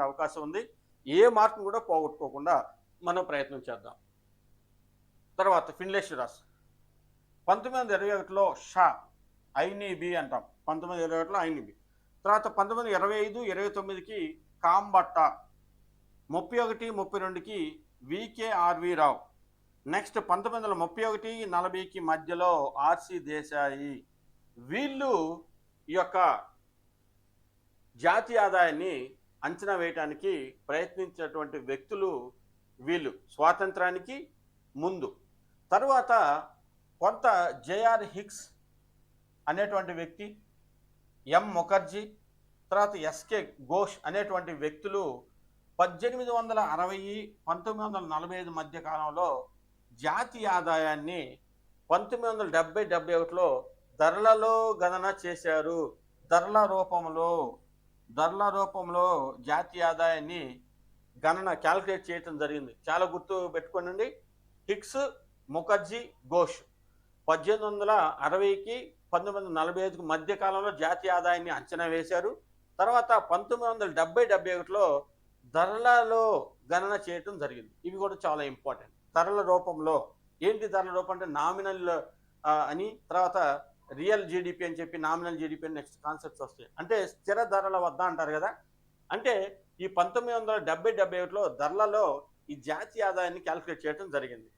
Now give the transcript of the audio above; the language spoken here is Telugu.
అవకాశం ఉంది. ఏ మార్కును కూడా పోగొట్టుకోకుండా మనం ప్రయత్నం చేద్దాం. తర్వాత ఫిన్లేషిరాస్ 1921లో షా ఐనీబీ అంటాం. 1921లో ఐనీబీ. తర్వాత 1925, 29కి కాంబట్ట, 31, 32కి వికేఆర్వి రావు. నెక్స్ట్ 1931, 40కి మధ్యలో ఆర్సి దేశాయి. వీళ్ళు ఈ యొక్క జాతీయ ఆదాయాన్ని అంచనా వేయటానికి ప్రయత్నించినటువంటి వ్యక్తులు వీళ్ళు స్వాతంత్రానికి ముందు. తరువాత కొంత జేఆర్ హిక్స్ అనేటువంటి వ్యక్తి, ఎం ముఖర్జీ, తర్వాత ఎస్కే ఘోష్ అనేటువంటి వ్యక్తులు 1860, 1945 మధ్య కాలంలో జాతీయ ఆదాయాన్ని 1970-71లో ధరలలో గణన చేశారు. ధరల రూపంలో జాతీయ ఆదాయాన్ని గణన క్యాలిక్యులేట్ చేయటం జరిగింది. చాలా గుర్తు పెట్టుకోనండి. హిక్స్, ముఖర్జీ, ఘోష్ 1860కి 1945కి మధ్య కాలంలో జాతీయ ఆదాయాన్ని అంచనా వేశారు. తర్వాత 1970-71లో ధరలలో గణన చేయటం జరిగింది. ఇవి కూడా చాలా ఇంపార్టెంట్. ధరల రూపంలో ఏంటి? ధరల రూపం అంటే నామినల్ అని, తర్వాత రియల్ జీడిపి అని చెప్పి నామినల్ జీడిపి అని నెక్స్ట్ కాన్సెప్ట్స్ వస్తాయి. అంటే స్థిర ధరల వద్ద అంటారు కదా. అంటే ఈ 1970-71లో ధరలలో ఈ జాతీయ ఆదాయాన్ని క్యాలిక్యులేట్ చేయడం జరిగింది.